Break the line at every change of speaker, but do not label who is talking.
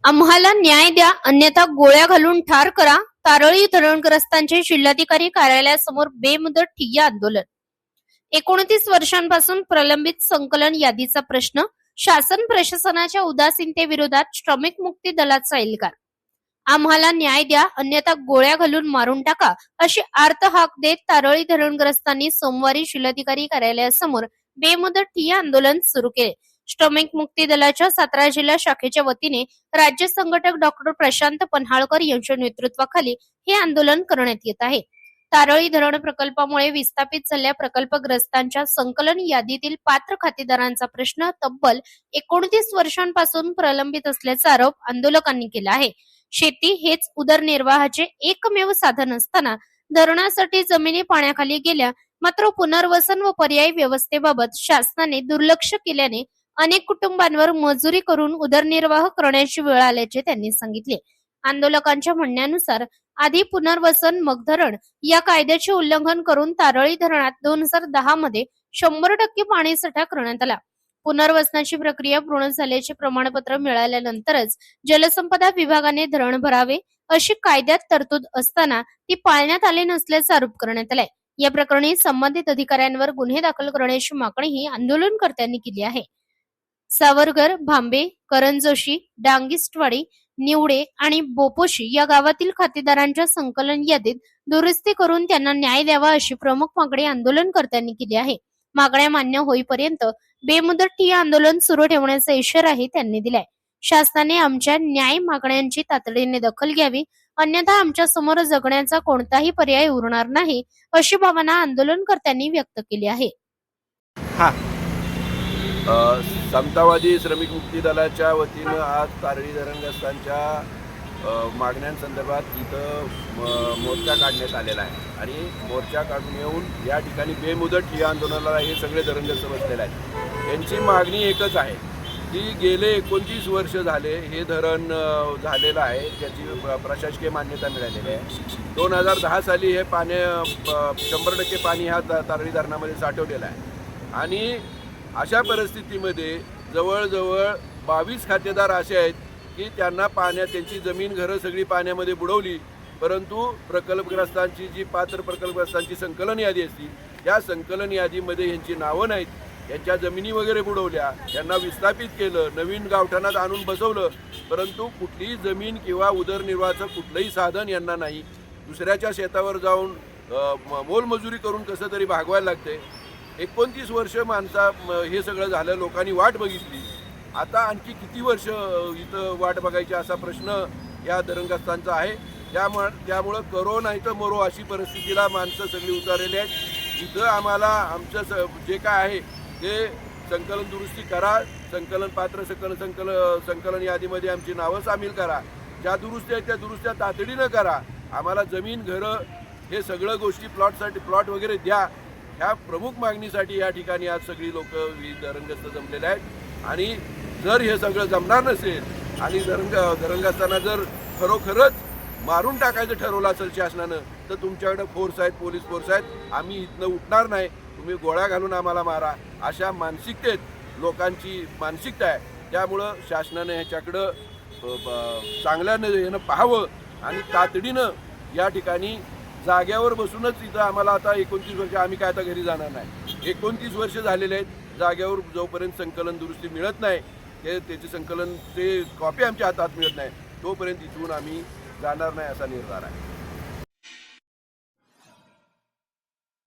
आम्हाला न्याय द्या अन्यथा गोळ्या घालून ठार करा. तारळी धरणग्रस्तांचे जिल्हाधिकारी कार्यालयासमोर बेमुदत ठिय्या आंदोलन. 29 वर्षांपासून प्रलंबित संकलन यादीचा प्रश्न, शासन प्रशासनाच्या उदासीनतेविरोधात श्रमिक मुक्ती दलाचा एल्गार. आम्हाला न्याय द्या अन्यथा गोळ्या घालून मारून टाका अशी आर्त हाक देत तारळी धरणग्रस्तांनी सोमवारी जिल्हाधिकारी कार्यालयासमोर बेमुदत ठिय्या आंदोलन सुरू केले. श्रमिक मुक्ती दलाच्या सातारा जिल्हा शाखेच्या वतीने राज्य संघटक डॉक्टर प्रशांत पन्हाळकर यांच्या नेतृत्वाखाली हे आंदोलन करण्यात येत आहे. तारळी धरण प्रकल्पामुळे विस्थापित झालेल्या प्रकल्पग्रस्तांच्या संकलन यादीतील पात्र खातेदारांचा प्रश्न तब्बल 29 वर्षांपासून प्रलंबित असल्याचा आरोप आंदोलकांनी केला आहे. शेती हेच उदरनिर्वाहाचे एकमेव साधन असताना धरणासाठी जमिनी पाण्याखाली गेल्या, मात्र पुनर्वसन व पर्यायी व्यवस्थेबाबत शासनाने दुर्लक्ष केल्याने अनेक कुटुंबांवर मजुरी करून उदरनिर्वाह करण्याची वेळ आल्याचे त्यांनी सांगितले. आंदोलकांच्या म्हणण्यानुसार आधी पुनर्वसन मग धरण या कायद्याचे उल्लंघन करून तारळी धरणात 2010 मध्ये 100% पाणीसाठा करण्यात आला. पुनर्वसनाची प्रक्रिया पूर्ण झाल्याचे प्रमाणपत्र मिळाल्यानंतरच जलसंपदा विभागाने धरण भरावे अशी कायद्यात तरतूद असताना ती पाळण्यात आली नसल्याचा आरोप करण्यात आलाय. या प्रकरणी संबंधित अधिकाऱ्यांवर गुन्हे दाखल करण्याची मागणीही आंदोलनकर्त्यांनी केली आहे. सावरगर, भांबे, करंजोशी, डांगिस्टवाडी, निवडे आणि बोपोशी या गावातील खातेदारांच्या संकलन यादीत दुरुस्ती करून त्यांना न्याय द्यावा अशी प्रमुख मागणी आंदोलनकर्त्यांनी केली आहे. मागण्या मान्य होईपर्यंत बेमुदत ठिय्या आंदोलन सुरू ठेवण्याचा इशाराही त्यांनी दिलाय. शासनाने आमच्या न्याय मागण्यांची तातडीने दखल घ्यावी, अन्यथा आमच्या समोर जगण्याचा कोणताही पर्याय उरणार नाही अशी भावना आंदोलनकर्त्यांनी व्यक्त केली आहे.
समतावादी श्रमिक मुक्ती दलाच्या वतीनं आज तारळी धरणग्रस्तांच्या मागण्यांसंदर्भात इथं मोर्चा काढण्यात आलेला आहे आणि मोर्चा काढून येऊन या ठिकाणी बेमुदत ठिय्या आंदोलनाला हे सगळे धरणग्रस्त बसलेले आहेत. यांची मागणी एकच आहे की गेले 29 वर्ष झाले हे धरण झालेलं आहे, त्याची प्रशासकीय मान्यता मिळालेली आहे. 2010 साली हे 100% पाणी ह्या तारळी धरणामध्ये साठवलेलं आहे आणि अशा परिस्थितीमध्ये जवळजवळ 22 खातेदार असे आहेत की त्यांना त्यांची जमीन घरं सगळी पाण्यामध्ये बुडवली, परंतु प्रकल्पग्रस्तांची जी पात्र प्रकल्पग्रस्तांची संकलन यादी असती त्या संकलन यादीमध्ये यांची नावं नाहीत. यांच्या जमिनी वगैरे बुडवल्या, त्यांना विस्थापित केलं, नवीन गावठाणात आणून बसवलं, परंतु कुठलीही जमीन किंवा उदरनिर्वाहाचं कुठलंही साधन यांना नाही. दुसऱ्याच्या शेतावर जाऊन मोलमजुरी करून कसं तरी भागवायला लागते. 29 वर्ष हे सगळं झालं, लोकांनी वाट बघितली. आता आणखी किती वर्ष इथं वाट बघायची असा प्रश्न या धरणग्रस्तांचा आहे. त्यामुळं करो नाही तर मरो अशी परिस्थितीला माणसं सगळी उतारलेली आहेत. इथं आम्हाला आमचं जे काय आहे ते संकलन दुरुस्ती करा, संकलन पात्र संकलन यादीमध्ये आमची नावं सामील करा, ज्या दुरुस्त्या आहेत त्या दुरुस्त्या तातडीनं करा, आम्हाला जमीन घरं हे सगळं गोष्टी प्लॉट वगैरे द्या. ह्या प्रमुख मागणीसाठी या ठिकाणी आज सगळी लोक धरणग्रस्त जमलेले आहेत. आणि जर हे सगळं जमणार नसेल आणि धरणग्रस्तांना जर खरोखरच मारून टाकायचं ठरवलं असेल शासनानं तर तुमच्याकडे फोर्स आहेत, पोलीस फोर्स आहेत, आम्ही इथनं उठणार नाही, तुम्ही गोळ्या घालून आम्हाला मारा अशा मानसिकतेत लोकांची मानसिकता आहे. त्यामुळं शासनानं ह्याच्याकडं चांगल्यानं येणं पाहावं आणि तातडीनं या ठिकाणी जाग्यावर बसूनच इथं आम्हाला आता 29 वर्ष आम्ही काय आता घरी जाणार नाही. 29 वर्ष झालेले आहेत जाग्यावर, जोपर्यंत संकलन दुरुस्ती मिळत नाही त्याची संकलन कॉपी आमच्या हातात मिळत नाही तोपर्यंत इथून आम्ही जाणार नाही असा निर्धार आहे.